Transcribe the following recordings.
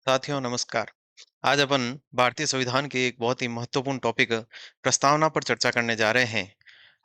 साथियों नमस्कार। आज अपन भारतीय संविधान के एक बहुत ही महत्वपूर्ण टॉपिक प्रस्तावना पर चर्चा करने जा रहे हैं।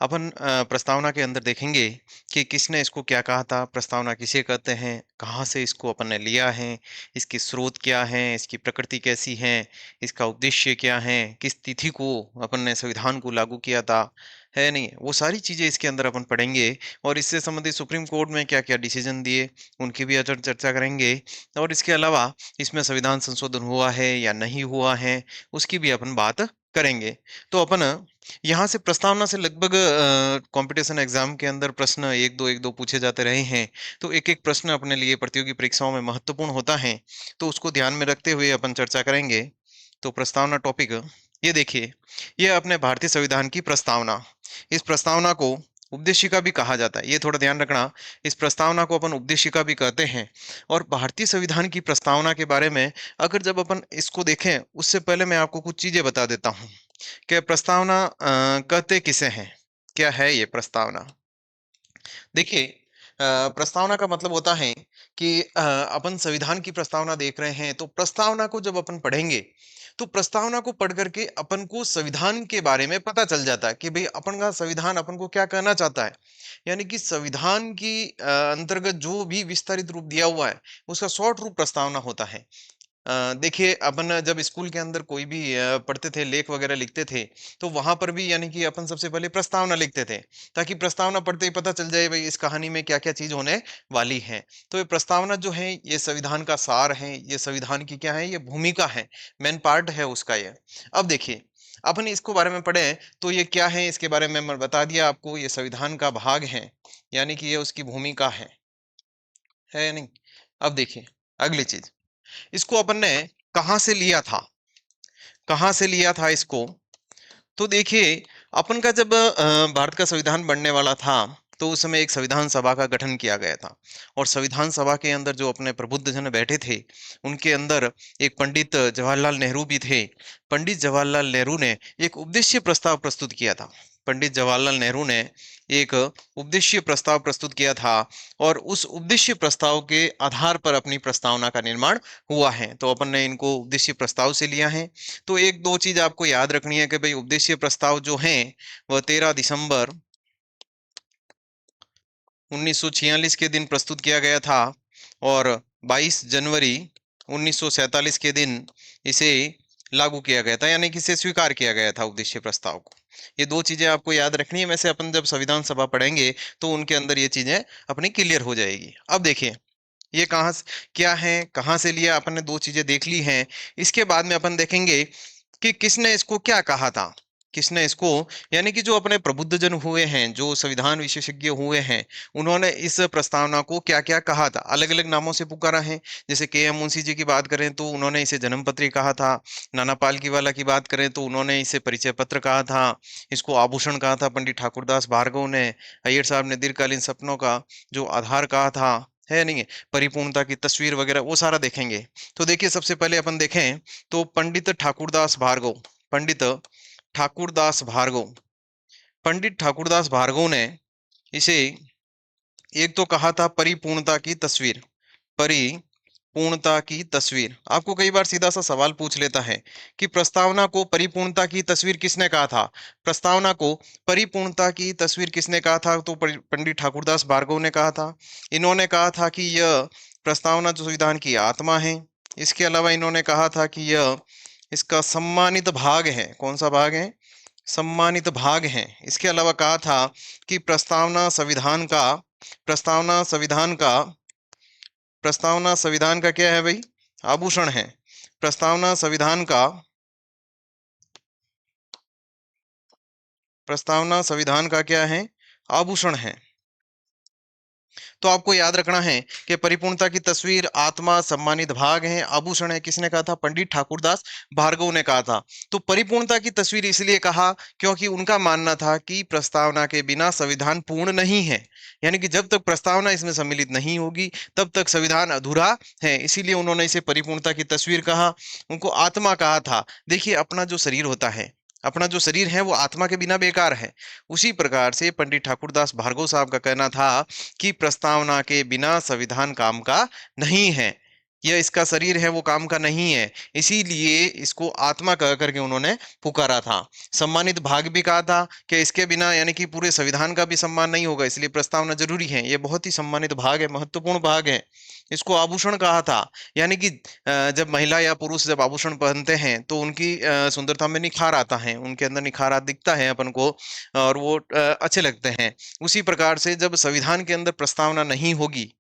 अपन प्रस्तावना के अंदर देखेंगे कि किसने इसको क्या कहा था, प्रस्तावना किसे कहते हैं, कहाँ से इसको अपन ने लिया है, इसकी स्रोत क्या है, इसकी प्रकृति कैसी है, इसका उद्देश्य क्या है, किस तिथि को अपन ने संविधान को लागू किया था, है नहीं? वो सारी चीज़ें इसके अंदर अपन पढ़ेंगे और इससे संबंधित सुप्रीम कोर्ट में क्या-क्या डिसीजन दिए, उनकी भी अगर चर्चा करेंगे और इसके अलावा इसमें संविधान संशोधन हुआ है या नहीं हुआ है, उसकी भी अपन बात करेंगे। तो अपन यहाँ से प्रस्तावना से लगभग कॉम्पिटिशन एग्जाम के अंदर प्रश्न 1-2 पूछे जाते रहे हैं। तो एक-एक प्रश्न अपने लिए प्रतियोगी परीक्षाओं में महत्वपूर्ण होता है। तो उसको ध्यान में रखते हुए अपन चर्चा करेंगे। तो प्रस्तावना टॉपिक ये देखिए, ये अपने भारतीय संविधान की प्रस्तावना। इस प्रस्तावना को उपदेशिका भी कहा जाता है। ये थोड़ा ध्यान रखना, इस प्रस्तावना को अपन उपदेशिका भी कहते हैं। और भारतीय संविधान की प्रस्तावना के बारे में अगर जब अपन इसको देखें, उससे पहले मैं आपको कुछ चीजें बता देता हूँ कि प्रस्तावना कहते किसे हैं, क्या है ये प्रस्तावना। देखिए, प्रस्तावना का मतलब होता है कि अपन संविधान की प्रस्तावना देख रहे हैं, तो प्रस्तावना को जब अपन पढ़ेंगे, तो प्रस्तावना को पढ़ करके अपन को संविधान के बारे में पता चल जाता है कि भाई अपन का संविधान अपन को क्या कहना चाहता है। यानी कि संविधान की अंतर्गत जो भी विस्तारित रूप दिया हुआ है, उसका शॉर्ट रूप प्रस्तावना होता है। देखिए अपन जब स्कूल के अंदर कोई भी पढ़ते थे, लेख वगैरह लिखते थे, तो वहां पर भी यानी कि अपन सबसे पहले प्रस्तावना लिखते थे, ताकि प्रस्तावना पढ़ते ही पता चल जाए भाई इस कहानी में क्या क्या चीज होने वाली है। तो ये प्रस्तावना जो है, ये संविधान का सार है, ये संविधान की क्या है, ये भूमिका है, मेन पार्ट है उसका ये। अब देखिए, अपन इसको बारे में पढ़े, तो ये क्या है इसके बारे में मैं बता दिया आपको, ये संविधान का भाग है, यानी कि ये उसकी भूमिका है या नहीं। अब देखिए, अगली चीज, इसको अपन ने कहाँ से लिया था? कहाँ से लिया था इसको? तो देखिए, अपन का जब भारत का संविधान बनने वाला था, तो उस समय एक संविधान सभा का गठन किया गया था। और संविधान सभा के अंदर जो अपने प्रबुद्ध जन बैठे थे, उनके अंदर एक पंडित जवाहरलाल नेहरू भी थे। पंडित जवाहरलाल नेहरू ने एक उपदेशीय प्रस्ताव प्रस्तुत किया था। पंडित जवाहरलाल नेहरू ने एक उपदेशीय प्रस्ताव प्रस्तुत किया था और उस उपदेशीय प्रस्ताव के आधार पर अपनी प्रस्तावना का निर्माण हुआ है। तो अपन ने इनको उपदेशीय प्रस्ताव से लिया है। तो एक दो चीज आपको याद रखनी है कि भाई उपदेशीय प्रस्ताव जो है, वह 13 दिसंबर 1946 के दिन प्रस्तुत किया गया था और 22 जनवरी 1947 के दिन इसे लागू किया गया था, यानी कि इसे स्वीकार किया गया था उपदेशीय प्रस्ताव को। ये दो चीजें आपको याद रखनी है। वैसे अपन जब संविधान सभा पढ़ेंगे, तो उनके अंदर ये चीजें अपनी क्लियर हो जाएगी। अब देखिए, ये क्या है, कहाँ से लिया, अपन ने दो चीजें देख ली हैं। इसके बाद में अपन देखेंगे कि किसने इसको क्या कहा था। किसने इसको, यानी कि जो अपने प्रबुद्धजन हुए हैं, जो संविधान विशेषज्ञ हुए हैं, उन्होंने इस प्रस्तावना को क्या क्या कहा था, अलग अलग नामों से पुकारा है। जैसे के एम मुंशी जी की बात करें तो उन्होंने इसे जन्म पत्री कहा था। नाना पालकीवाला की बात करें तो उन्होंने इसे परिचय पत्र कहा था। इसको आभूषण कहा था पंडित ठाकुरदास भार्गव ने। अय्यर साहब ने दीर्घकालीन सपनों का जो आधार कहा था, है नहीं है, परिपूर्णता की तस्वीर वगैरह, वो सारा देखेंगे। तो देखिए, सबसे पहले अपन देखें तो पंडित ठाकुरदास भार्गव, पंडित ठाकुरदास भार्गव, पंडित ठाकुरदास भार्गव ने इसे एक तो कहा था परिपूर्णता की तस्वीर। परिपूर्णता की तस्वीर, आपको कई बार सीधा सा सवाल पूछ लेता है कि प्रस्तावना को परिपूर्णता की तस्वीर किसने कहा था। प्रस्तावना को परिपूर्णता की तस्वीर किसने कहा था? तो पंडित ठाकुरदास भार्गव ने कहा था। इन्होंने कहा था कि यह प्रस्तावना जो संविधान की आत्मा है। इसके अलावा इन्होंने कहा था कि यह इसका सम्मानित भाग है। कौन सा भाग है? सम्मानित भाग है। इसके अलावा कहा था कि प्रस्तावना संविधान का प्रस्तावना संविधान का क्या है भाई? आभूषण है। प्रस्तावना संविधान का प्रस्तावना संविधान का क्या है? आभूषण है। तो आपको याद रखना है कि परिपूर्णता की तस्वीर, आत्मा, सम्मानित भाग है, आभूषण है, किसने कहा था? पंडित ठाकुरदास भार्गव ने कहा था। तो परिपूर्णता की तस्वीर इसलिए कहा क्योंकि उनका मानना था कि प्रस्तावना के बिना संविधान पूर्ण नहीं है। यानी कि जब तक प्रस्तावना इसमें सम्मिलित नहीं होगी, तब तक संविधान अधूरा है। इसीलिए उन्होंने इसे परिपूर्णता की तस्वीर कहा। उनको आत्मा कहा था। देखिए, अपना जो शरीर होता है, अपना जो शरीर है, वो आत्मा के बिना बेकार है। उसी प्रकार से पंडित ठाकुरदास भार्गव साहब का कहना था कि प्रस्तावना के बिना संविधान काम का नहीं है। यह इसका शरीर है वो काम का नहीं है, इसीलिए इसको आत्मा कह करके उन्होंने पुकारा था। सम्मानित भाग भी कहा था कि इसके बिना यानी कि पूरे संविधान का भी सम्मान नहीं होगा, इसलिए प्रस्तावना जरूरी है। ये बहुत ही सम्मानित भाग है, महत्वपूर्ण भाग है। इसको आभूषण कहा था, यानी कि जब महिला या पुरुष जब आभूषण पहनते हैं तो उनकी सुंदरता में निखार आता है, उनके अंदर निखार दिखता है अपन को, और वो अच्छे लगते हैं। उसी प्रकार से जब संविधान के अंदर प्रस्तावना नहीं होगी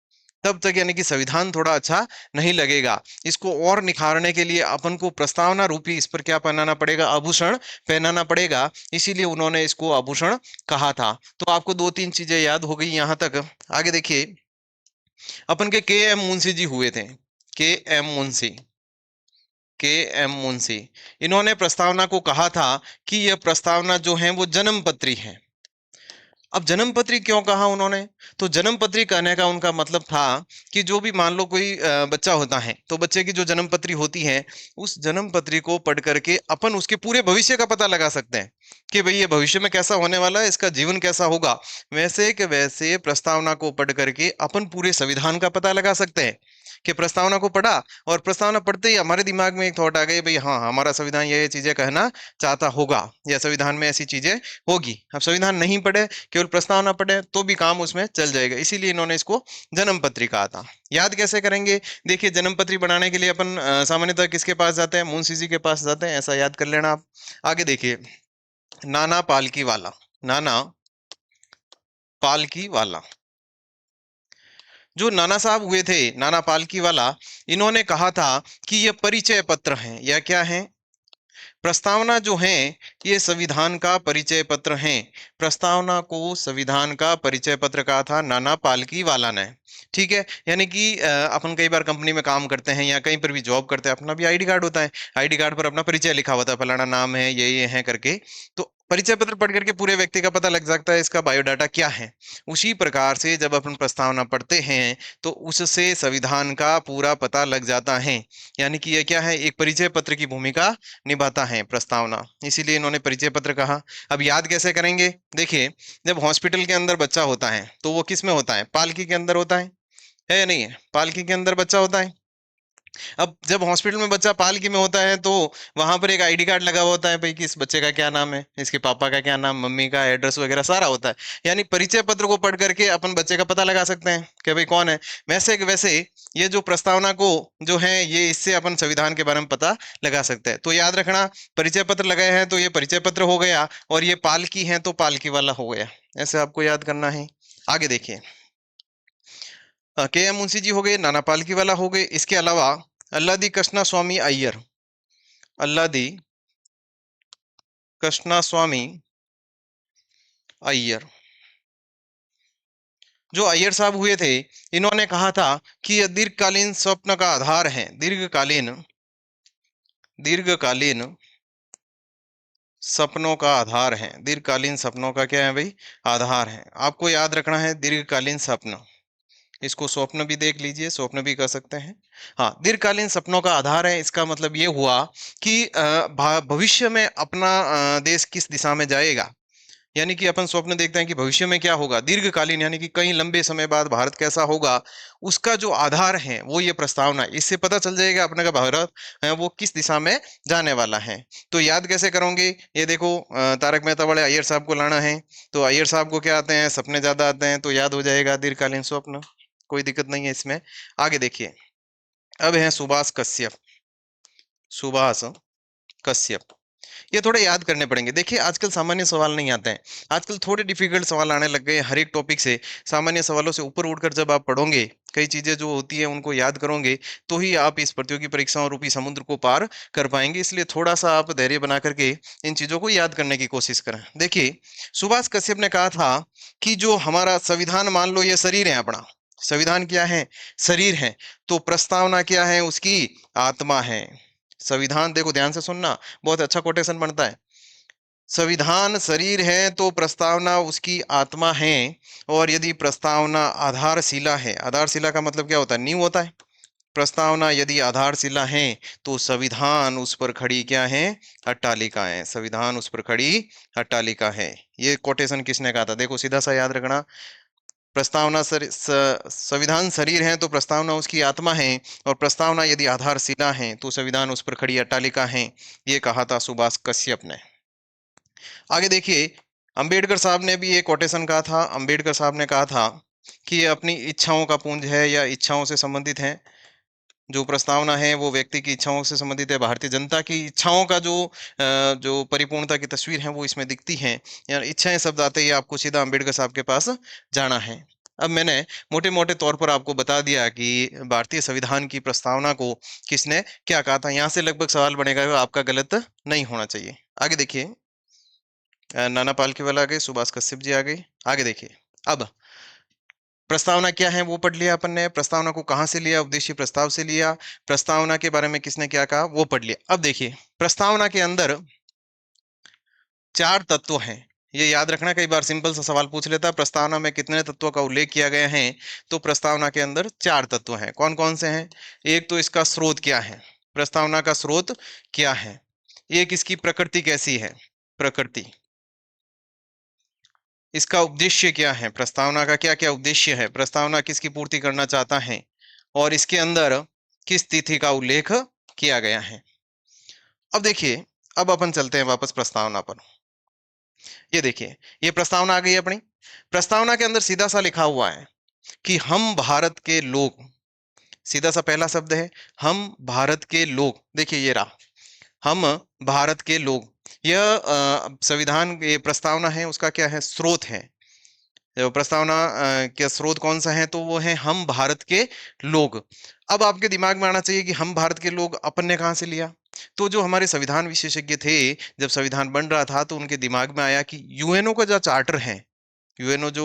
तब तक यानी कि संविधान थोड़ा अच्छा नहीं लगेगा। इसको और निखारने के लिए अपन को प्रस्तावना रूपी इस पर क्या पहनाना पड़ेगा, आभूषण पहनाना पड़ेगा, इसीलिए उन्होंने इसको आभूषण कहा था। तो आपको दो तीन चीजें याद हो गई यहां तक। आगे देखिए, अपन के एम मुंशी जी हुए थे, के एम मुंशी, के एम मुंशी। इन्होंने प्रस्तावना को कहा था कि यह प्रस्तावना जो है वो जन्म पत्री है। अब जन्म पत्री क्यों कहा उन्होंने? तो जन्म पत्री कहने का उनका मतलब था कि जो भी मान लो कोई बच्चा होता है तो बच्चे की जो जन्म पत्री होती है, उस जन्म पत्री को पढ़ करके अपन उसके पूरे भविष्य का पता लगा सकते हैं कि भाई ये भविष्य में कैसा होने वाला है, इसका जीवन कैसा होगा। वैसे के वैसे प्रस्तावना को पढ़ करके अपन पूरे संविधान का पता लगा सकते हैं कि प्रस्तावना को पढ़ा और प्रस्तावना पढ़ते ही हमारे दिमाग में एक थॉट आ गई, भाई हाँ हमारा संविधान ये चीजें कहना चाहता होगा या संविधान में ऐसी चीजें होगी। अब संविधान नहीं पढ़े, केवल प्रस्तावना पढ़े तो भी काम उसमें चल जाएगा, इसीलिए इन्होंने इसको जन्म पत्री कहा था। याद कैसे करेंगे? देखिए, जन्म पत्री बनाने के लिए अपन सामान्यतः किसके पास जाते हैं? मुंशी जी के पास जाते हैं, ऐसा याद कर लेना आप। आगे देखिए, नाना पालकी वाला, नाना पालकी वाला, जो नाना साहब हुए थे, नाना पालकी वाला, इन्होंने कहा था कि ये परिचय पत्र हैं। या क्या है? प्रस्तावना जो है ये संविधान का परिचय पत्र है। प्रस्तावना को संविधान का परिचय पत्र कहा था नाना पालकी वाला ने। ठीक है, यानी कि अपन कई बार कंपनी में काम करते हैं या कहीं पर भी जॉब करते हैं, अपना भी आईडी कार्ड होता है, आईडी कार्ड पर अपना परिचय लिखा होता है, फलाना नाम है, ये है करके। तो परिचय पत्र पढ़ करके पूरे व्यक्ति का पता लग जाता है इसका बायोडाटा क्या है। उसी प्रकार से जब अपन प्रस्तावना पढ़ते हैं तो उससे संविधान का पूरा पता लग जाता है। यानी कि यह क्या है, एक परिचय पत्र की भूमिका निभाता है प्रस्तावना, इसीलिए इन्होंने परिचय पत्र कहा। अब याद कैसे करेंगे? देखिए, जब हॉस्पिटल के अंदर बच्चा होता है तो वो किस में होता है? पालकी के अंदर होता है या नहीं है? पालकी के अंदर बच्चा होता है। अब जब हॉस्पिटल में बच्चा पालकी में होता है तो वहां पर एक आईडी कार्ड लगा हुआ होता है, भाई कि इस बच्चे का क्या नाम है, इसके पापा का क्या नाम, मम्मी का एड्रेस वगैरह सारा होता है। यानी परिचय पत्र को पढ़ करके अपन बच्चे का पता लगा सकते हैं कि भाई कौन है। वैसे वैसे ये जो प्रस्तावना को जो है ये इससे अपन संविधान के बारे में पता लगा सकते हैं। तो याद रखना, परिचय पत्र लगाए हैं तो ये परिचय पत्र हो गया, और ये पालकी है तो पालकी वाला हो गया। ऐसे आपको याद करना है। आगे देखिए, के एम मुंशी जी हो गए, नाना पालकी वाला हो गए। इसके अलावा अल्लादी कृष्णा स्वामी अय्यर, अल्लादी कृष्णा स्वामी अय्यर, जो अय्यर साहब हुए थे, इन्होंने कहा था कि यह दीर्घकालीन स्वप्न का आधार है। दीर्घकालीन, दीर्घकालीन सपनों का आधार है। दीर्घकालीन सपनों का क्या है भाई? आधार है। आपको याद रखना है दीर्घकालीन स्वप्न, इसको स्वप्न भी देख लीजिए, स्वप्न भी कर सकते हैं। हाँ, दीर्घकालीन सपनों का आधार है, इसका मतलब ये हुआ कि भविष्य में अपना देश किस दिशा में जाएगा। यानी कि अपन स्वप्न देखते हैं कि भविष्य में क्या होगा, दीर्घकालीन यानी कि कई लंबे समय बाद भारत कैसा होगा, उसका जो आधार है वो ये प्रस्तावना। इससे पता चल जाएगा अपने का भारत वो किस दिशा में जाने वाला है। तो याद कैसे करोगे? ये देखो, तारक मेहता वाले अय्यर साहब को लाना है तो अय्यर साहब को क्या आते हैं? सपने ज्यादा आते हैं, तो याद हो जाएगा दीर्घकालीन स्वप्न, कोई दिक्कत नहीं है इसमें। आगे देखिए, अब है सुभाष कश्यप, सुभाष कश्यप। ये थोड़े याद करने पड़ेंगे। देखिए, आजकल सामान्य सवाल नहीं आते हैं, आजकल थोड़े डिफिकल्ट सवाल आने लग गए हर एक टॉपिक से। सामान्य सवालों से ऊपर उठकर जब आप पढ़ोगे, कई चीजें जो होती है उनको याद करोगे, तो ही आप इस प्रतियोगी परीक्षाओं रूपी समुद्र को पार कर पाएंगे। इसलिए थोड़ा सा आप धैर्य बना करके इन चीजों को याद करने की कोशिश करें। देखिए, सुभाष कश्यप ने कहा था कि जो हमारा संविधान, मान लो ये शरीर है अपना, संविधान क्या है? शरीर है। तो प्रस्तावना क्या है? उसकी आत्मा है। संविधान, देखो ध्यान से सुनना, बहुत अच्छा कोटेशन बनता है। संविधान शरीर है तो प्रस्तावना उसकी आत्मा है। और यदि प्रस्तावना आधारशिला है, आधारशिला का मतलब क्या होता है? नींव होता है। प्रस्तावना यदि आधारशिला है तो संविधान उस पर खड़ी क्या है? अट्टालिका है। संविधान उस पर खड़ी अट्टालिका है। ये कोटेशन किसने कहा था? देखो सीधा सा याद रखना, प्रस्तावना संविधान शरीर है तो प्रस्तावना उसकी आत्मा है, और प्रस्तावना यदि आधारशिला है तो संविधान उस पर खड़ी अट्टालिका है। ये कहा था सुभाष कश्यप ने। आगे देखिए, अंबेडकर साहब ने भी एक कोटेशन कहा था। अंबेडकर साहब ने कहा था कि ये अपनी इच्छाओं का पुंज है या इच्छाओं से संबंधित है। जो प्रस्तावना है वो व्यक्ति की इच्छाओं से संबंधित है। भारतीय जनता की इच्छाओं का जो परिपूर्णता की तस्वीर है वो इसमें दिखती है। या इच्छाएं शब्द आते ही आपको सीधा अंबेडकर साहब के पास जाना है। अब मैंने मोटे मोटे तौर पर आपको बता दिया कि भारतीय संविधान की प्रस्तावना को किसने क्या कहा था। यहाँ से लगभग सवाल बनेगा, आपका गलत नहीं होना चाहिए। आगे देखिए, नाना पालकीवाला आ गए, सुभाष कश्यप जी आ गए। आगे देखिए, अब प्रस्तावना क्या है वो पढ़ लिया अपन ने। प्रस्तावना को कहां से लिया, उद्देश्य प्रस्ताव से लिया। प्रस्तावना के बारे में किसने क्या कहा वो पढ़ लिया। अब देखिए, प्रस्तावना के अंदर 4 तत्व हैं। ये याद रखना, कई बार सिंपल सा सवाल पूछ लेता है प्रस्तावना में कितने तत्वों का उल्लेख किया गया है। तो प्रस्तावना के अंदर 4 तत्व हैं। कौन कौन से हैं? एक तो इसका स्रोत क्या है, प्रस्तावना का स्रोत क्या है। एक इसकी प्रकृति कैसी है, प्रकृति। इसका उद्देश्य क्या है, प्रस्तावना का क्या क्या उद्देश्य है, प्रस्तावना किसकी पूर्ति करना चाहता है, और इसके अंदर किस तिथि का उल्लेख किया गया है। अब देखिए, अब अपन चलते हैं वापस प्रस्तावना पर। ये देखिए, ये प्रस्तावना आ गई अपनी। प्रस्तावना के अंदर सीधा सा लिखा हुआ है कि हम भारत के लोग, सीधा सा पहला शब्द है हम भारत के लोग। देखिए ये रहा, हम भारत के लोग। यह संविधान, ये प्रस्तावना है उसका क्या है, स्रोत है। जो प्रस्तावना के स्रोत कौन सा है, तो वो है हम भारत के लोग। अब आपके दिमाग में आना चाहिए कि हम भारत के लोग अपन ने कहां से लिया। तो जो हमारे संविधान विशेषज्ञ थे, जब संविधान बन रहा था तो उनके दिमाग में आया कि यूएनओ का जो चार्टर है, यूएनओ जो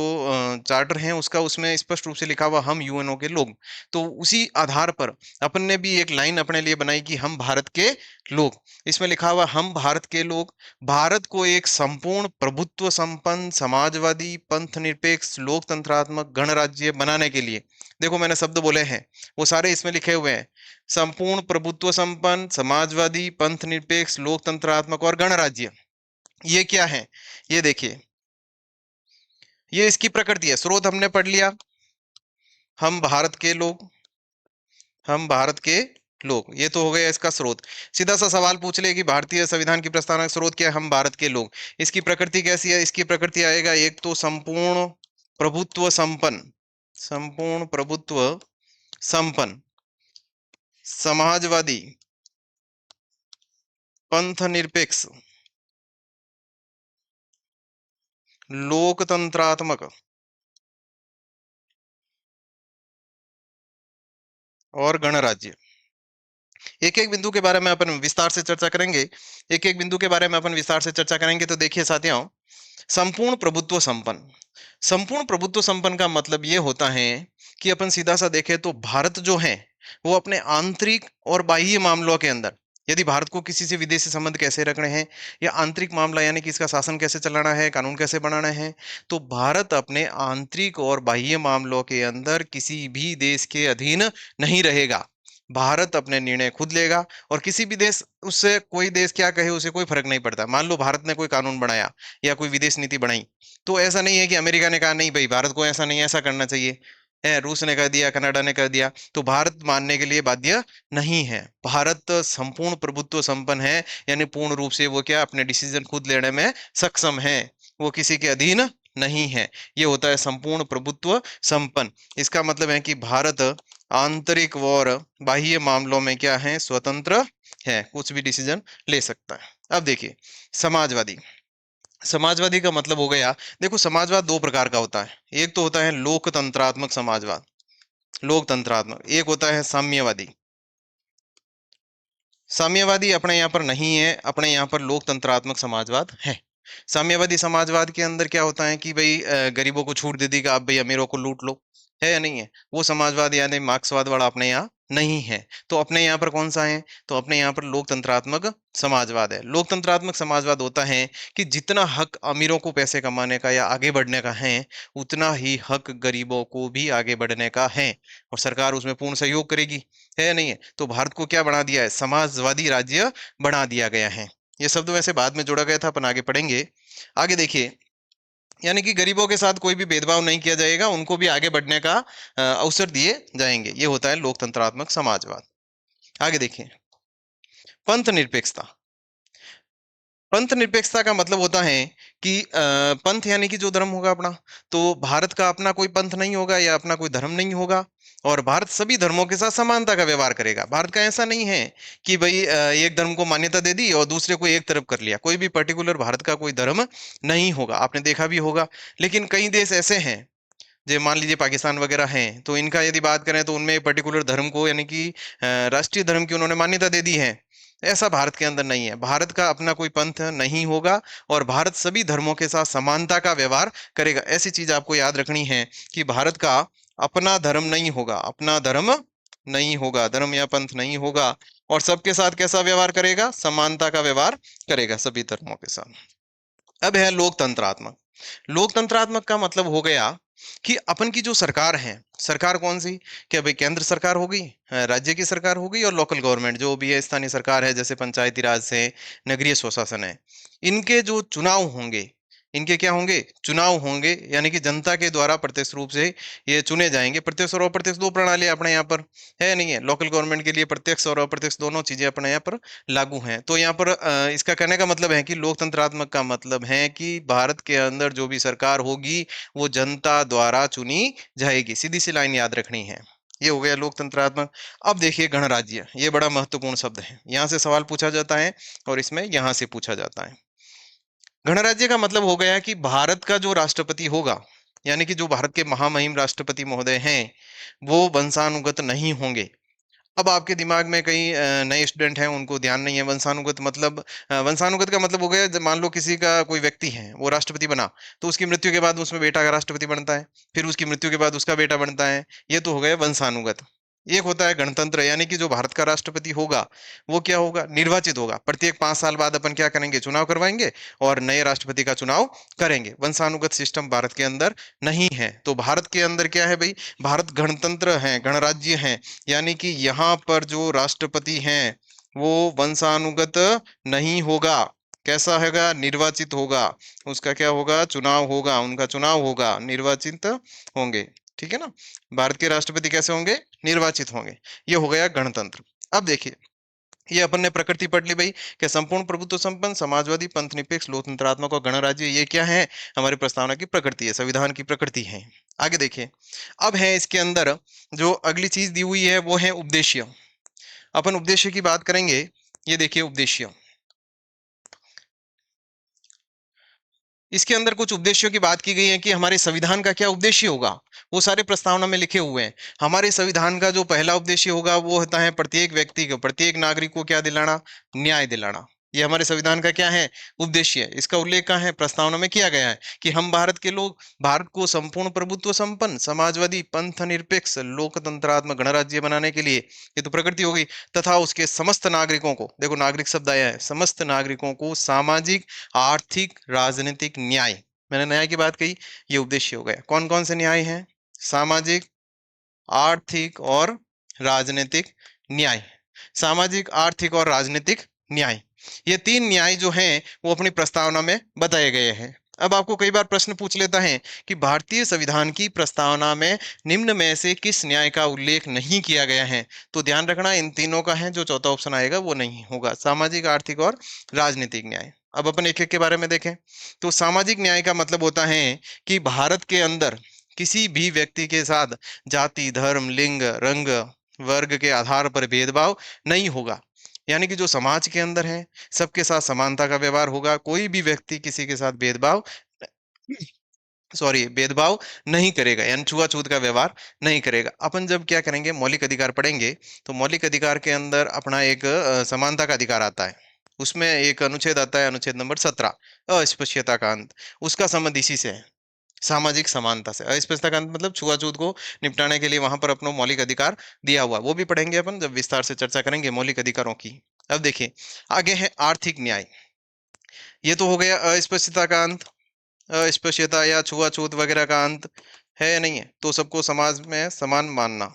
चार्टर है उसका, उसमें स्पष्ट रूप से लिखा हुआ हम यूएनओ के लोग। तो उसी आधार पर अपन ने भी एक लाइन अपने लिए बनाई कि हम भारत के लोग। इसमें लिखा हुआ हम भारत के लोग भारत को एक संपूर्ण प्रभुत्व संपन्न समाजवादी पंथ निरपेक्ष लोकतंत्रात्मक गणराज्य बनाने के लिए, देखो मैंने शब्द बोले हैं वो सारे इसमें लिखे हुए हैं। संपूर्ण प्रभुत्व संपन्न समाजवादी पंथ निरपेक्ष लोकतंत्रात्मक और गणराज्य, ये क्या है, ये देखिए, ये इसकी प्रकृति है। स्रोत हमने पढ़ लिया, हम भारत के लोग, हम भारत के लोग, ये तो हो गया इसका स्रोत। सीधा सा सवाल पूछ ले कि भारतीय संविधान की प्रस्तावना का स्रोत क्या है, हम भारत के लोग। इसकी प्रकृति कैसी है, इसकी प्रकृति आएगा एक तो संपूर्ण प्रभुत्व संपन्न, संपूर्ण प्रभुत्व संपन्न समाजवादी पंथ निरपेक्ष लोकतंत्रात्मक और गणराज्य। एक एक बिंदु के बारे में अपन विस्तार से चर्चा करेंगे, एक एक बिंदु के बारे में अपन विस्तार से चर्चा करेंगे। तो देखिए साथियों, संपूर्ण प्रभुत्व संपन्न, संपूर्ण प्रभुत्व संपन्न का मतलब यह होता है कि अपन सीधा सा देखें तो भारत जो है वो अपने आंतरिक और बाह्य मामलों के अंदर, यदि भारत को किसी से विदेशी संबंध कैसे रखने हैं या आंतरिक मामला यानी कि इसका शासन कैसे चलाना है, कानून कैसे बनाना है, तो भारत अपने आंतरिक और बाह्य मामलों के अंदर किसी भी देश के अधीन नहीं रहेगा। भारत अपने निर्णय खुद लेगा, और किसी भी देश, उससे कोई देश क्या कहे उसे कोई फर्क नहीं पड़ता। मान लो भारत ने कोई कानून बनाया या कोई विदेश नीति बनाई, तो ऐसा नहीं है कि अमेरिका ने कहा नहीं भाई भारत को ऐसा नहीं, ऐसा करना चाहिए है, रूस ने कर दिया, कनाडा ने कर दिया, तो भारत मानने के लिए बाध्य नहीं है। भारत संपूर्ण प्रभुत्व संपन्न है, यानी पूर्ण रूप से वो क्या, अपने डिसीजन खुद लेने में सक्षम है, वो किसी के अधीन नहीं है। ये होता है संपूर्ण प्रभुत्व संपन्न। इसका मतलब है कि भारत आंतरिक और बाह्य मामलों में क्या है, स्वतंत्र है, कुछ भी डिसीजन ले सकता है। अब देखिए, समाजवादी, समाजवादी का मतलब हो गया, देखो समाजवाद दो प्रकार का होता है। एक तो होता है लोकतंत्रात्मक समाजवाद, लोकतंत्रात्मक, एक होता है साम्यवादी। साम्यवादी अपने यहाँ पर नहीं है, अपने यहाँ पर लोकतंत्रात्मक समाजवाद है। साम्यवादी समाजवाद के अंदर क्या होता है कि भाई गरीबों को छूट दे दी कि आप भाई अमीरों को लूट लो, है या नहीं है। वो समाजवाद यानी मार्क्सवाद वाला अपने यहाँ नहीं है। तो अपने यहाँ पर कौन सा है, तो अपने यहाँ पर लोकतंत्रात्मक समाजवाद है। लोकतंत्रात्मक समाजवाद होता है कि जितना हक अमीरों को पैसे कमाने का या आगे बढ़ने का है, उतना ही हक गरीबों को भी आगे बढ़ने का है, और सरकार उसमें पूर्ण सहयोग करेगी, है या नहीं है। तो भारत को क्या बना दिया है, समाजवादी राज्य बना दिया गया है। ये शब्द वैसे बाद में जोड़ा गया था, अपन आगे पढ़ेंगे। आगे देखिए, यानी कि गरीबों के साथ कोई भी भेदभाव नहीं किया जाएगा, उनको भी आगे बढ़ने का अवसर दिए जाएंगे। ये होता है लोकतंत्रात्मक समाजवाद। आगे देखिए, पंथ निरपेक्षता। पंथ निरपेक्षता का मतलब होता है कि पंथ यानी कि जो धर्म होगा अपना, तो भारत का अपना कोई पंथ नहीं होगा या अपना कोई धर्म नहीं होगा, और भारत सभी धर्मों के साथ समानता का व्यवहार करेगा। भारत का ऐसा नहीं है कि भाई एक धर्म को मान्यता दे दी और दूसरे को एक तरफ कर लिया। कोई भी पर्टिकुलर भारत का कोई धर्म नहीं होगा, आपने देखा भी होगा। लेकिन कई देश ऐसे हैं, जो मान लीजिए पाकिस्तान वगैरह हैं, तो इनका यदि बात करें तो उनमें पर्टिकुलर धर्म को यानी कि राष्ट्रीय धर्म की उन्होंने मान्यता दे दी है। ऐसा भारत के अंदर नहीं है। भारत का अपना कोई पंथ नहीं होगा और भारत सभी धर्मों के साथ समानता का व्यवहार करेगा। ऐसी चीज आपको याद रखनी है कि भारत का अपना धर्म नहीं होगा, अपना धर्म नहीं होगा, धर्म या पंथ नहीं होगा, और सबके साथ कैसा व्यवहार करेगा? समानता का व्यवहार करेगा सभी धर्मों के साथ। अब है लोकतंत्रात्मक। लोकतंत्रात्मक का मतलब हो गया कि अपन की जो सरकार है, सरकार कौन सी? क्या भाई केंद्र सरकार होगी, राज्य की सरकार होगी, और लोकल गवर्नमेंट जो भी है, स्थानीय सरकार है, जैसे पंचायती राज है, नगरीय स्वशासन है। इनके जो चुनाव होंगे, इनके क्या होंगे? चुनाव होंगे, यानी कि जनता के द्वारा प्रत्यक्ष रूप से ये चुने जाएंगे। प्रत्यक्ष और अप्रत्यक्ष दो प्रणाली अपने यहाँ पर है, नहीं है? लोकल गवर्नमेंट के लिए प्रत्यक्ष और अप्रत्यक्ष दोनों चीजें अपने यहाँ पर लागू हैं। तो यहाँ पर इसका कहने का मतलब है कि लोकतंत्रात्मक का मतलब है कि भारत के अंदर जो भी सरकार होगी वो जनता द्वारा चुनी जाएगी। सीधी सी लाइन याद रखनी है। ये हो गया लोकतंत्रात्मक। अब देखिए गणराज्य, ये बड़ा महत्वपूर्ण शब्द है। यहाँ से सवाल पूछा जाता है और इसमें यहाँ से पूछा जाता है। गणराज्य का मतलब हो गया कि भारत का जो राष्ट्रपति होगा, यानी कि जो भारत के महामहिम राष्ट्रपति महोदय हैं, वो वंशानुगत नहीं होंगे। अब आपके दिमाग में कई नए स्टूडेंट हैं, उनको ध्यान नहीं है वंशानुगत मतलब। वंशानुगत का मतलब हो गया, मान लो किसी का कोई व्यक्ति है, वो राष्ट्रपति बना, तो उसकी मृत्यु के बाद उसमें बेटा का राष्ट्रपति बनता है, फिर उसकी मृत्यु के बाद उसका बेटा बनता है। ये तो हो गया वंशानुगत। एक होता है गणतंत्र, यानी कि जो भारत का राष्ट्रपति होगा वो क्या होगा? निर्वाचित होगा। प्रत्येक 5 साल बाद अपन क्या करेंगे? चुनाव करवाएंगे और नए राष्ट्रपति का चुनाव करेंगे। वंशानुगत सिस्टम भारत के अंदर नहीं है। तो भारत के अंदर क्या है भाई? भारत गणतंत्र है, गणराज्य है, यानी कि यहाँ पर जो राष्ट्रपति हैं वो वंशानुगत नहीं होगा। कैसा होगा? निर्वाचित होगा। उसका क्या होगा? चुनाव होगा, उनका चुनाव होगा, निर्वाचित होंगे। ठीक है ना? भारत के राष्ट्रपति कैसे होंगे? निर्वाचित होंगे। ये हो गया गणतंत्र। अब देखिए, ये अपन ने प्रकृति पढ़ ली भाई, क्या संपूर्ण प्रभुत्व संपन्न, समाजवादी, पंथ निरपेक्ष, लोकतंत्रात्मक और गणराज्य, ये क्या है? हमारी प्रस्तावना की प्रकृति है, संविधान की प्रकृति है। आगे देखिए, अब है इसके अंदर जो अगली चीज दी हुई है वो है उद्देश्य। अपन उद्देश्य की बात करेंगे। ये देखिए उद्देश्य, इसके अंदर कुछ उद्देश्यों की बात की गई है कि हमारे संविधान का क्या उद्देश्य होगा, वो सारे प्रस्तावना में लिखे हुए हैं। हमारे संविधान का जो पहला उद्देश्य होगा वो होता है प्रत्येक व्यक्ति को, प्रत्येक नागरिक को क्या दिलाना? न्याय दिलाना। ये हमारे संविधान का क्या है? उद्देश्य है। इसका उल्लेख कहाँ है? प्रस्तावना में किया गया है कि हम भारत के लोग भारत को संपूर्ण प्रभुत्व संपन्न, समाजवादी, पंथ निरपेक्ष, लोकतंत्रात्मक गणराज्य बनाने के लिए, ये तो प्रकृति हो गई, तथा उसके समस्त नागरिकों को, देखो नागरिक शब्द आया है, समस्त नागरिकों को सामाजिक, आर्थिक, राजनीतिक न्याय, मैंने न्याय की बात कही, ये उद्देश्य हो गया। कौन कौन से न्याय हैं? सामाजिक, आर्थिक और राजनीतिक न्याय। सामाजिक, आर्थिक और राजनीतिक न्याय, ये तीन न्याय जो हैं वो अपनी प्रस्तावना में बताए गए हैं। अब आपको कई बार प्रश्न पूछ लेता है कि भारतीय संविधान की प्रस्तावना में निम्न में से किस न्याय का उल्लेख नहीं किया गया है? तो ध्यान रखना इन तीनों का है, जो चौथा ऑप्शन आएगा वो नहीं होगा, सामाजिक, आर्थिक और राजनीतिक न्याय। अब अपन एक एक के बारे में देखें। तो सामाजिक न्याय का मतलब होता है कि भारत के अंदर किसी भी व्यक्ति के साथ जाति, धर्म, लिंग, रंग, वर्ग के आधार पर भेदभाव नहीं होगा। यानी कि जो समाज के अंदर है सबके साथ समानता का व्यवहार होगा। कोई भी व्यक्ति किसी के साथ भेदभाव भेदभाव नहीं करेगा, यानी छुआछूत का व्यवहार नहीं करेगा। अपन जब क्या करेंगे, मौलिक अधिकार पढ़ेंगे, तो मौलिक अधिकार के अंदर अपना एक समानता का अधिकार आता है। उसमें एक अनुच्छेद आता है, अनुच्छेद नंबर 17, अस्पृश्यता का अंत। उसका संबंध इसी से है, सामाजिक समानता से। अस्पृश्यता का अंत मतलब छुआछूत को निपटाने के लिए वहां पर अपना मौलिक अधिकार दिया हुआ, वो भी पढ़ेंगे अपन जब विस्तार से चर्चा करेंगे मौलिक अधिकारों की। अब देखिए, आगे है आर्थिक न्याय। ये तो हो गया अस्पृश्यता का अंत, अस्पृश्यता या छुआछूत वगैरह का अंत है या नहीं है, तो सबको समाज में समान मानना।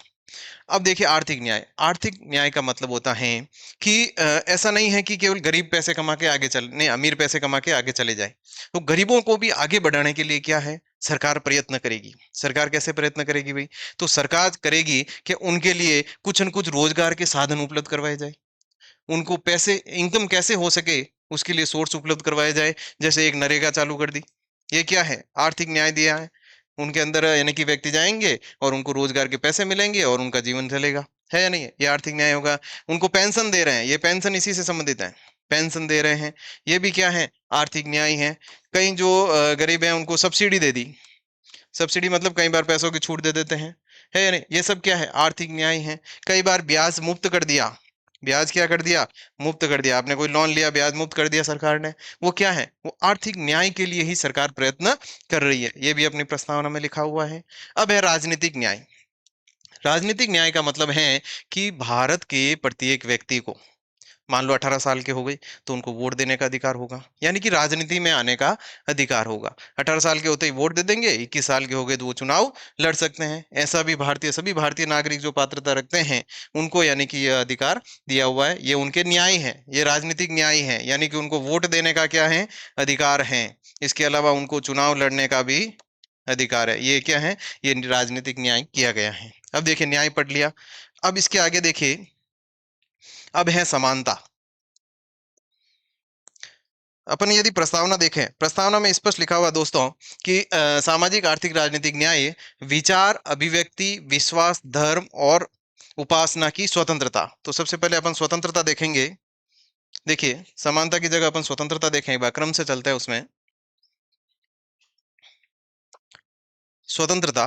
अब देखिए आर्थिक न्याय का मतलब होता है कि ऐसा नहीं है कि केवल गरीब पैसे कमा के आगे चल नहीं, अमीर पैसे कमा के आगे चले जाए। तो गरीबों को भी आगे बढ़ाने के लिए क्या है, सरकार प्रयत्न करेगी। सरकार कैसे प्रयत्न करेगी भाई? तो सरकार करेगी कि उनके लिए कुछ न कुछ रोजगार के साधन उपलब्ध करवाए जाए। उनको पैसे इनकम कैसे हो सके, उसके लिए सोर्स उपलब्ध करवाया जाए। जैसे एक नरेगा चालू कर दी, ये क्या है, आर्थिक न्याय दिया है। उनके अंदर यानी कि व्यक्ति जाएंगे और उनको रोजगार के पैसे मिलेंगे और उनका जीवन चलेगा, है या नहीं है, ये आर्थिक न्याय होगा। उनको पेंशन दे रहे हैं, ये पेंशन इसी से संबंधित है, पेंशन दे रहे हैं, ये भी क्या है, आर्थिक न्याय है। कहीं जो गरीब हैं उनको सब्सिडी दे दी, सब्सिडी मतलब कई बार पैसों की छूट दे देते हैं, है या नहीं, ये सब क्या है, आर्थिक न्याय है। कई बार ब्याज मुक्त कर दिया, ब्याज क्या कर दिया, मुक्त कर दिया। आपने कोई लोन लिया, ब्याज मुक्त कर दिया सरकार ने, वो क्या है, वो आर्थिक न्याय के लिए ही सरकार प्रयत्न कर रही है। ये भी अपनी प्रस्तावना में लिखा हुआ है। अब है राजनीतिक न्याय। राजनीतिक न्याय का मतलब है कि भारत के प्रत्येक व्यक्ति को, मान लो 18 साल के हो गए, तो उनको वोट देने का अधिकार होगा, यानी कि राजनीति में आने का अधिकार होगा। 18 साल के होते ही वोट दे देंगे, 21 साल के हो गए तो वो चुनाव लड़ सकते हैं। ऐसा भी सभी भारतीय नागरिक जो पात्रता रखते हैं उनको यानी कि यह अधिकार दिया हुआ है। ये उनके न्याय है, ये राजनीतिक न्याय है, यानी कि उनको वोट देने का क्या है, अधिकार है। इसके अलावा उनको चुनाव लड़ने का भी अधिकार है। ये क्या है, ये राजनीतिक न्याय किया गया है। अब देखिए न्याय पढ़ लिया। अब इसके आगे देखिए, अब है समानता। अपन यदि प्रस्तावना देखें, प्रस्तावना में स्पष्ट लिखा हुआ दोस्तों कि सामाजिक आर्थिक राजनीतिक न्याय विचार, अभिव्यक्ति, विश्वास, धर्म और उपासना की स्वतंत्रता। तो सबसे पहले अपन स्वतंत्रता देखेंगे। देखिए समानता की जगह अपन स्वतंत्रता देखें, एक बार क्रम से चलते हैं उसमें। स्वतंत्रता,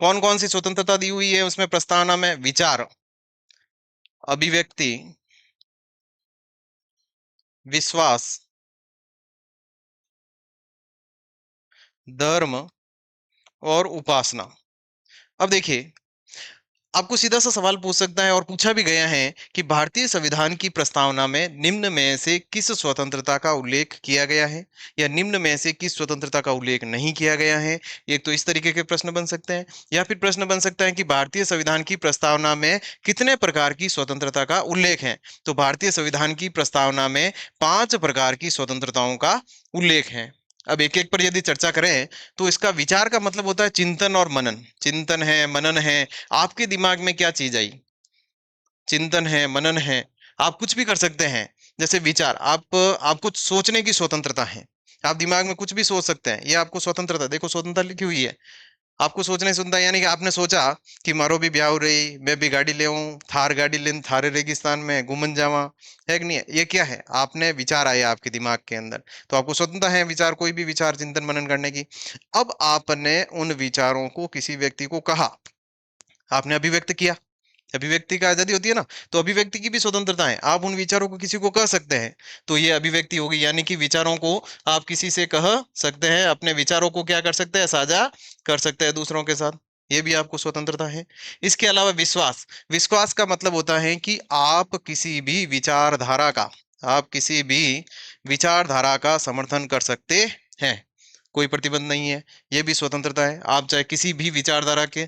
कौन कौन सी स्वतंत्रता दी हुई है उसमें प्रस्तावना में, विचार, अभिव्यक्ति, विश्वास, धर्म और उपासना। अब देखिए, आपको सीधा सा सवाल पूछ सकता है और पूछा भी गया है कि भारतीय संविधान की प्रस्तावना में निम्न में से किस स्वतंत्रता का उल्लेख किया गया है, या निम्न में से किस स्वतंत्रता का उल्लेख नहीं किया गया है। एक तो इस तरीके के प्रश्न बन सकते हैं, या फिर प्रश्न बन सकता है कि भारतीय संविधान की प्रस्तावना में कितने प्रकार की स्वतंत्रता का उल्लेख है। तो भारतीय संविधान की प्रस्तावना में 5 प्रकार की स्वतंत्रताओं का उल्लेख है। अब एक एक पर यदि चर्चा करें, तो इसका विचार का मतलब होता है चिंतन और मनन। चिंतन है, मनन है, आपके दिमाग में क्या चीज आई, चिंतन है, मनन है, आप कुछ भी कर सकते हैं। जैसे विचार, आपको सोचने की स्वतंत्रता है, आप दिमाग में कुछ भी सोच सकते हैं, ये आपको स्वतंत्रता, देखो स्वतंत्रता लिखी हुई है। आपको सोचने सुनता, यानी कि आपने सोचा कि मारो भी ब्याह हो रही, मैं भी गाड़ी ले थार गाड़ी ले थारे रेगिस्तान में घूमन जावा, है कि नहीं है, ये क्या है, आपने विचार आए आपके दिमाग के अंदर, तो आपको स्वतंत्रता है विचार, कोई भी विचार चिंतन मनन करने की। अब आपने उन विचारों को किसी व्यक्ति को कहा, आपने अभिव्यक्त किया, अभिव्यक्ति का आजादी होती है ना, तो अभिव्यक्ति की भी स्वतंत्रता है, आप उन विचारों को किसी को कह सकते हैं, तो ये अभिव्यक्ति होगी, यानी कि विचारों को आप किसी से कह सकते हैं, अपने विचारों को क्या कर सकते हैं, साझा कर सकते हैं दूसरों के साथ, ये भी आपको स्वतंत्रता है। इसके अलावा विश्वास, विश्वास का मतलब होता है कि आप किसी भी विचारधारा का, आप किसी भी विचारधारा का समर्थन कर सकते हैं, कोई प्रतिबंध नहीं है, ये भी स्वतंत्रता है। आप चाहे किसी भी विचारधारा के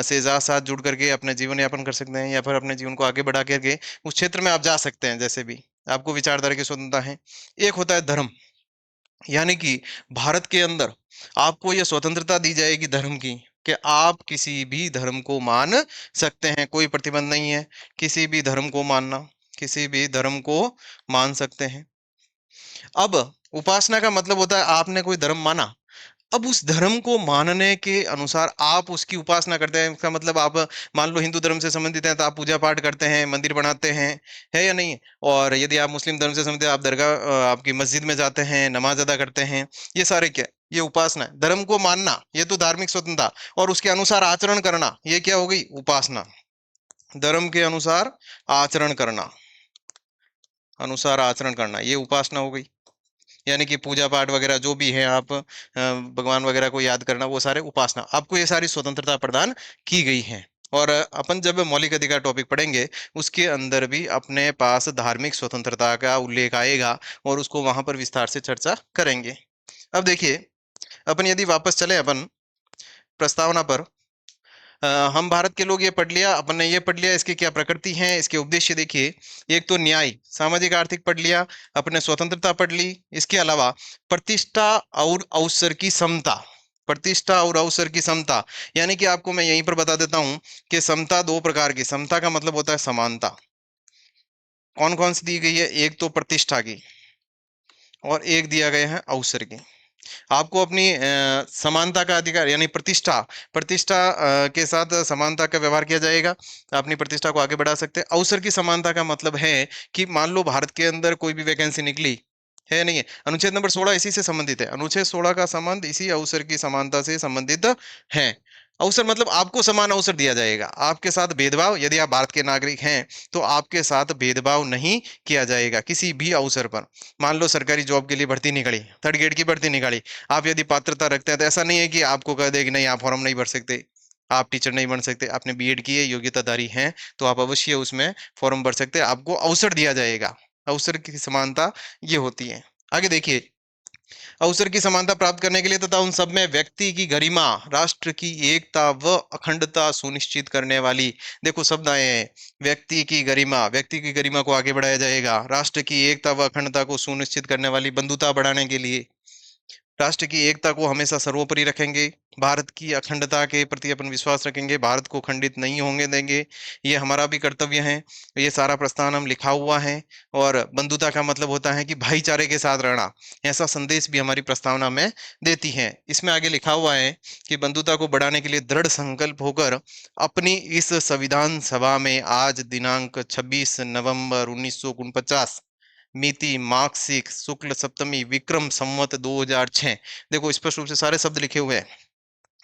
से साथ जुड़ करके अपना जीवन यापन कर सकते हैं, या फिर अपने जीवन को आगे बढ़ा करके उस क्षेत्र में आप जा सकते हैं, जैसे भी आपको विचारधारा की स्वतंत्रता है। एक होता है धर्म, यानी कि भारत के अंदर आपको यह स्वतंत्रता दी जाएगी धर्म की, कि आप किसी भी धर्म को मान सकते हैं, कोई प्रतिबंध नहीं है, किसी भी धर्म को मानना, किसी भी धर्म को मान सकते हैं। अब उपासना का मतलब होता है आपने कोई धर्म माना, अब उस धर्म को मानने के अनुसार आप उसकी उपासना करते हैं। इसका मतलब आप मान लो हिंदू धर्म से संबंधित हैं तो आप पूजा पाठ करते हैं, मंदिर बनाते हैं, है या नहीं। और यदि आप मुस्लिम धर्म से संबंधित हैं, आप दरगाह आपकी मस्जिद में जाते हैं, नमाज अदा करते हैं। ये सारे क्या, ये उपासना है। धर्म को मानना ये तो धार्मिक स्वतंत्रता, और उसके अनुसार आचरण करना ये क्या हो गई, उपासना। धर्म के आचरण करना अनुसार आचरण करना ये उपासना हो गई, यानी कि पूजा पाठ वगैरह जो भी है, आप भगवान वगैरह को याद करना, वो सारे उपासना, आपको ये सारी स्वतंत्रता प्रदान की गई है। और अपन जब मौलिक अधिकार टॉपिक पढ़ेंगे उसके अंदर भी अपने पास धार्मिक स्वतंत्रता का उल्लेख आएगा, और उसको वहां पर विस्तार से चर्चा करेंगे। अब देखिए, अपन यदि वापस चले अपन प्रस्तावना पर, हम भारत के लोग ये पढ़ लिया, अपन ने ये पढ़ लिया, इसकी क्या प्रकृति है, इसके उद्देश्य देखिए। एक तो न्याय सामाजिक आर्थिक पढ़ लिया, अपने स्वतंत्रता पढ़ ली। इसके अलावा प्रतिष्ठा और अवसर की समता, प्रतिष्ठा और अवसर की समता, यानी कि आपको मैं यहीं पर बता देता हूं कि समता दो प्रकार की, समता का मतलब होता है समानता। कौन कौन सी दी गई है? एक तो प्रतिष्ठा की और एक दिया गया है अवसर की। आपको अपनी समानता का अधिकार यानी प्रतिष्ठा, प्रतिष्ठा के साथ समानता का व्यवहार किया जाएगा, अपनी प्रतिष्ठा को आगे बढ़ा सकते हैं। अवसर की समानता का मतलब है कि मान लो भारत के अंदर कोई भी वैकेंसी निकली है, नहीं है, अनुच्छेद नंबर 16 इसी से संबंधित है, अनुच्छेद 16 का संबंध इसी अवसर की समानता से संबंधित है। अवसर मतलब आपको समान अवसर दिया जाएगा, आपके साथ भेदभाव, यदि आप भारत के नागरिक हैं तो आपके साथ भेदभाव नहीं किया जाएगा किसी भी अवसर पर। मान लो सरकारी जॉब के लिए भर्ती निकली, थर्ड ग्रेड की भर्ती निकाली, आप यदि पात्रता रखते हैं तो ऐसा नहीं है कि आपको कह दे कि नहीं आप फॉर्म नहीं भर सकते, आप टीचर नहीं बन सकते, आपने बीएड की है, योग्यताधारी हैं, तो आप अवश्य उसमें फॉर्म भर सकते हैं, आपको अवसर दिया जाएगा। अवसर की समानता ये होती है। आगे देखिए, अवसर की समानता प्राप्त करने के लिए तथा उन सब में व्यक्ति की गरिमा, राष्ट्र की एकता व अखंडता सुनिश्चित करने वाली, देखो शब्द आए हैं, व्यक्ति की गरिमा, व्यक्ति की गरिमा को आगे बढ़ाया जाएगा, राष्ट्र की एकता व अखंडता को सुनिश्चित करने वाली, बंधुता बढ़ाने के लिए राष्ट्र की एकता को हमेशा सर्वोपरि रखेंगे, भारत की अखंडता के प्रति अपन विश्वास रखेंगे, भारत को खंडित नहीं होंगे देंगे, ये हमारा भी कर्तव्य है। ये सारा प्रस्तावना हम लिखा हुआ है। और बंधुता का मतलब होता है कि भाईचारे के साथ रहना, ऐसा संदेश भी हमारी प्रस्तावना में देती है। इसमें आगे लिखा हुआ है कि बंधुता को बढ़ाने के लिए दृढ़ संकल्प होकर अपनी इस संविधान सभा में आज दिनांक 26 नवंबर 1949, मिति मार्क्सिक शुक्ल सप्तमी विक्रम संवत 2006, देखो स्पष्ट रूप से सारे शब्द लिखे हुए हैं।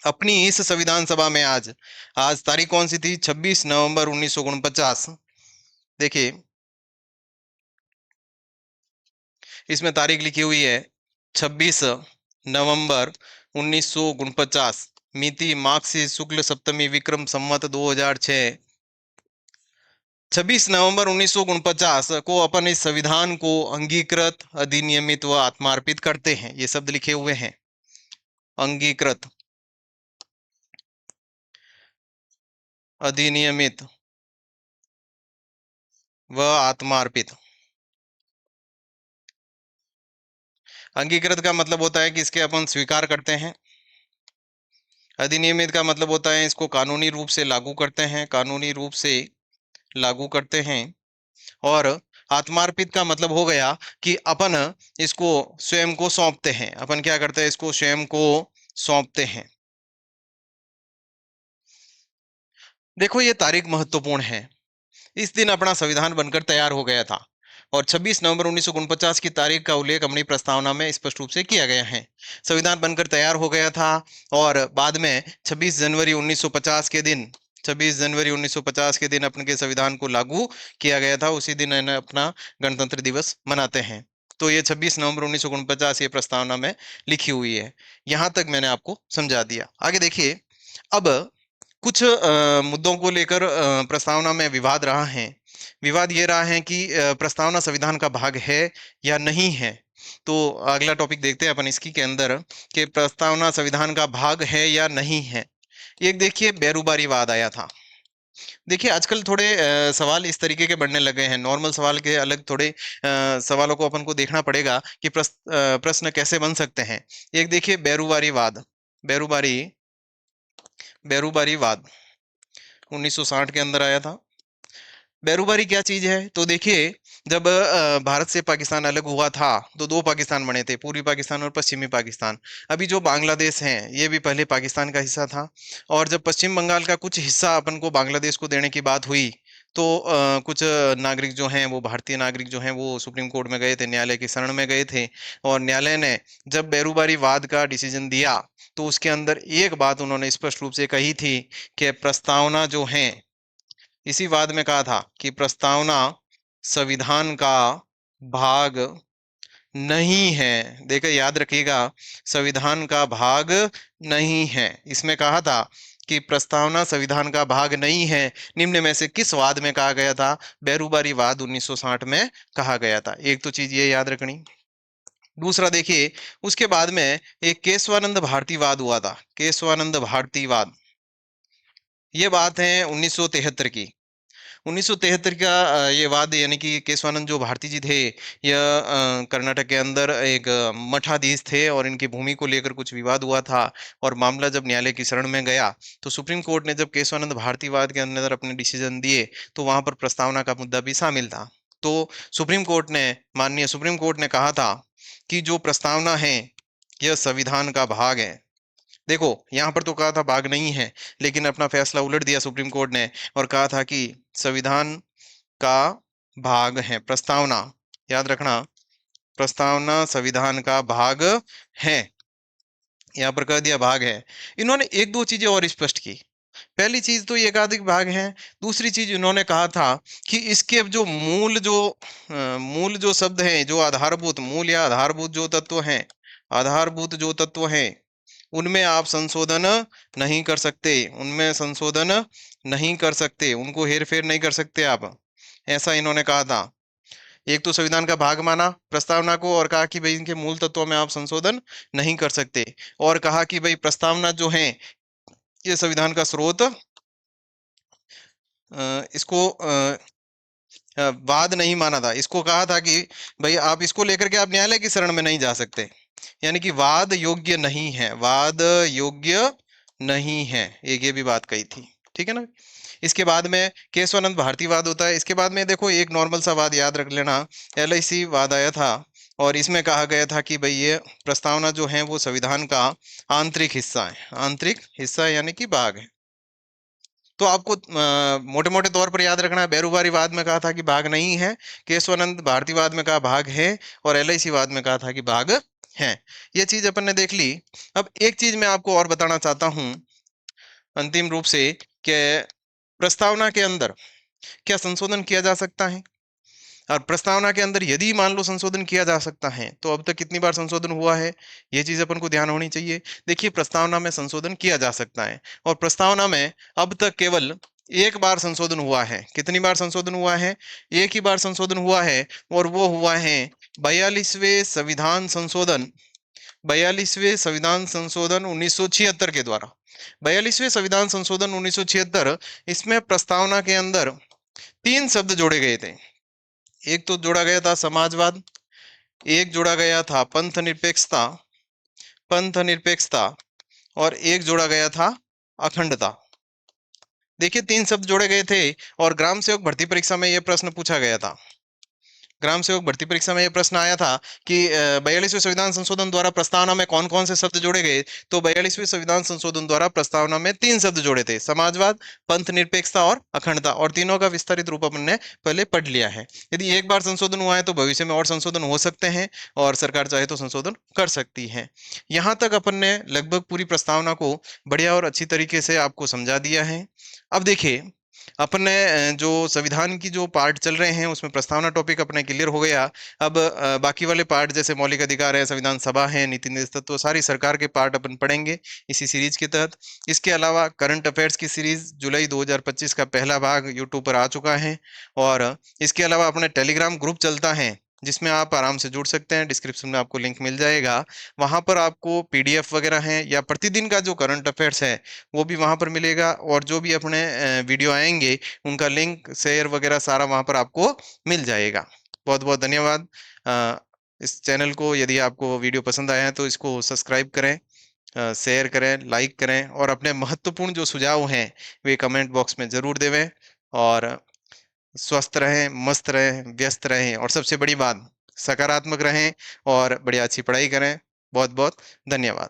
अपनी इस संविधान सभा में आज, आज तारीख कौन सी थी? 26 नवंबर 1949। देखिए इसमें तारीख लिखी हुई है 26 नवंबर 1949, मिति मार्क्सिक शुक्ल सप्तमी विक्रम संवत 2006। 26 नवंबर 1949 को अपन इस संविधान को अंगीकृत, अधिनियमित व आत्मार्पित करते हैं, ये शब्द लिखे हुए हैं, अंगीकृत, अधिनियमित व आत्मार्पित। अंगीकृत का मतलब होता है कि इसके अपन स्वीकार करते हैं, अधिनियमित का मतलब होता है इसको कानूनी रूप से लागू करते हैं, कानूनी रूप से लागू करते हैं। और आत्मार्पित का मतलब हो गया कि अपन इसको स्वयं को सौंपते हैं, अपन क्या करते हैं, इसको स्वयं को सौंपते हैं। देखो ये तारीख महत्वपूर्ण है, इस दिन अपना संविधान बनकर तैयार हो गया था और 26 नवंबर 1949 की तारीख का उल्लेख अपनी प्रस्तावना में स्पष्ट रूप से किया गया है। संविधान बनकर तैयार हो गया था और बाद में 26 जनवरी 1950 के दिन, 26 जनवरी 1950 के दिन अपन के संविधान को लागू किया गया था, उसी दिन इन्हें अपना गणतंत्र दिवस मनाते हैं। तो ये 26 नवंबर 1949 ये प्रस्तावना में लिखी हुई है। यहां तक मैंने आपको समझा दिया। आगे देखिए, अब कुछ मुद्दों को लेकर प्रस्तावना में विवाद रहा है। विवाद ये रहा है कि प्रस्तावना संविधान का भाग है या नहीं है। तो अगला टॉपिक देखते हैं अपन इसकी के अंदर कि प्रस्तावना संविधान का भाग है या नहीं है। एक देखिए बेरोबारीवाद आया था। देखिए आजकल थोड़े सवाल इस तरीके के बनने लगे हैं, नॉर्मल सवाल के अलग थोड़े सवालों को अपन को देखना पड़ेगा कि प्रश्न कैसे बन सकते हैं। एक देखिए बेरोबारीवाद, बेरोबारी, बेरोबारीवाद 1960 के अंदर आया था। बेरोबारी क्या चीज है? तो देखिए, जब भारत से पाकिस्तान अलग हुआ था तो दो पाकिस्तान बने थे, पूर्वी पाकिस्तान और पश्चिमी पाकिस्तान। अभी जो बांग्लादेश है ये भी पहले पाकिस्तान का हिस्सा था। और जब पश्चिम बंगाल का कुछ हिस्सा अपन को बांग्लादेश को देने की बात हुई तो कुछ नागरिक जो हैं, वो भारतीय नागरिक जो हैं, वो सुप्रीम कोर्ट में गए थे, न्यायालय की शरण में गए थे। और न्यायालय ने जब बेरोबारी वाद का डिसीजन दिया तो उसके अंदर एक बात उन्होंने स्पष्ट रूप से कही थी कि प्रस्तावना जो है, इसी वाद में कहा था कि प्रस्तावना संविधान का भाग नहीं है। देखिए याद रखिएगा, संविधान का भाग नहीं है। इसमें कहा था कि प्रस्तावना संविधान का भाग नहीं है। निम्न में से किस वाद में कहा गया था? बेरोबारी वाद 1960 में कहा गया था। एक तो चीज ये याद रखनी। दूसरा देखिए, उसके बाद में एक केशवानंद भारतीवाद हुआ था, केशवानंद भारतीवाद। ये बात है 1973 की। 1973 का ये वाद, यानी कि केशवानंद जो भारती जी थे, यह कर्नाटक के अंदर एक मठाधीश थे और इनकी भूमि को लेकर कुछ विवाद हुआ था। और मामला जब न्यायालय की शरण में गया, तो सुप्रीम कोर्ट ने जब केशवानंद भारतीवाद के अंदर अपने डिसीजन दिए, तो वहां पर प्रस्तावना का मुद्दा भी शामिल था। तो सुप्रीम कोर्ट ने, माननीय सुप्रीम कोर्ट ने कहा था कि जो प्रस्तावना है यह संविधान का भाग है। देखो, यहां पर तो कहा था भाग नहीं है, लेकिन अपना फैसला उलट दिया सुप्रीम कोर्ट ने और कहा था कि संविधान का भाग है प्रस्तावना। याद रखना, प्रस्तावना संविधान का भाग है। यहाँ पर कह दिया भाग है। इन्होंने एक दो चीजें और स्पष्ट की। पहली चीज तो ये एकाधिक भाग है। दूसरी चीज इन्होंने कहा था कि इसके जो मूल जो शब्द हैं, जो आधारभूत मूल या आधारभूत जो तत्व हैं, आधारभूत जो तत्व हैं, उनमें आप संशोधन नहीं कर सकते, उनमें संशोधन नहीं कर सकते, उनको हेरफेर नहीं कर सकते आप, ऐसा इन्होंने कहा था। एक तो संविधान का भाग माना प्रस्तावना को और कहा कि भाई इनके मूल तत्वों में आप संशोधन नहीं कर सकते, और कहा कि भाई प्रस्तावना जो है ये संविधान का स्रोत, इसको वाद नहीं माना था। इसको कहा था कि भाई आप इसको लेकर के आप न्यायालय की शरण में नहीं जा सकते, यानी कि वाद योग्य नहीं है, वाद योग्य नहीं है, एक ये भी बात कही थी। ठीक है ना। इसके बाद में केशवानंद भारतीवाद होता है। इसके बाद में देखो एक नॉर्मल सा वाद याद रख लेना, एलआईसी वाद आया था। और इसमें कहा गया था कि भाई ये प्रस्तावना जो है वो संविधान का आंतरिक हिस्सा है, आंतरिक हिस्सा यानी कि भाग है। तो आपको मोटे मोटे तौर पर याद रखना है, बेरुबारीवाद में कहा था कि भाग नहीं है, केशवानंद भारतीवाद में कहा भाग है, और एलआईसी वाद में कहा था कि भाग है। ये चीज अपन ने देख ली। अब एक चीज मैं आपको और बताना चाहता हूं अंतिम रूप से, कि प्रस्तावना के अंदर क्या संशोधन किया जा सकता है। और प्रस्तावना के अंदर यदि मान लो संशोधन किया जा सकता है, तो अब तक कितनी बार संशोधन हुआ है, ये चीज अपन को ध्यान होनी चाहिए। देखिए, प्रस्तावना में संशोधन किया जा सकता है, और प्रस्तावना में अब तक केवल एक बार संशोधन हुआ है। कितनी बार संशोधन हुआ है? एक ही बार संशोधन हुआ है, और वो हुआ है 42वें संविधान संशोधन, 42वें संविधान संशोधन 1976 के द्वारा। 42वें संविधान संशोधन 1976, इसमें प्रस्तावना के अंदर तीन शब्द जोड़े गए थे। एक तो जोड़ा गया था समाजवाद, एक जोड़ा गया था पंथ निरपेक्षता, और एक जोड़ा गया था अखंडता। देखिए, तीन शब्द जोड़े गए थे। और ग्राम सेवक भर्ती परीक्षा में यह प्रश्न पूछा गया था, ग्राम सेवक भर्ती परीक्षा में यह प्रश्न आया था कि 42वें संविधान संशोधन द्वारा प्रस्तावना में कौन कौन से शब्द जोड़े गए। तो 42वें संविधान संशोधन द्वारा प्रस्तावना में तीन शब्द जोड़े थे, समाजवाद, पंथ निरपेक्षता और अखंडता, और तीनों का विस्तारित रूप अपन ने पहले पढ़ लिया है। यदि एक बार संशोधन हुआ है तो भविष्य में और संशोधन हो सकते हैं, और सरकार चाहे तो संशोधन कर सकती है। यहाँ तक अपन ने लगभग पूरी प्रस्तावना को बढ़िया और अच्छी तरीके से आपको समझा दिया है। अब देखिए, अपन ने जो संविधान की जो पार्ट चल रहे हैं उसमें प्रस्तावना टॉपिक अपने क्लियर हो गया। अब बाकी वाले पार्ट जैसे मौलिक अधिकार है, संविधान सभा है, नीति निर्देशक, सारी सरकार के पार्ट अपन पढ़ेंगे इसी सीरीज के तहत। इसके अलावा करंट अफेयर्स की सीरीज जुलाई 2025 का पहला भाग यूट्यूब पर आ चुका है। और इसके अलावा अपने टेलीग्राम ग्रुप चलता है, जिसमें आप आराम से जुड़ सकते हैं, डिस्क्रिप्शन में आपको लिंक मिल जाएगा। वहां पर आपको पीडीएफ वगैरह है, या प्रतिदिन का जो करंट अफेयर्स है वो भी वहां पर मिलेगा, और जो भी अपने वीडियो आएंगे उनका लिंक शेयर वगैरह सारा वहां पर आपको मिल जाएगा। बहुत बहुत धन्यवाद। अ, इस चैनल को, यदि आपको वीडियो पसंद आया है तो इसको सब्सक्राइब करें, शेयर करें, लाइक करें, और अपने महत्वपूर्ण जो सुझाव हैं वे कमेंट बॉक्स में जरूर देवें। और स्वस्थ रहें, मस्त रहें, व्यस्त रहें, और सबसे बड़ी बात, सकारात्मक रहें और बढ़िया अच्छी पढ़ाई करें। बहुत बहुत धन्यवाद।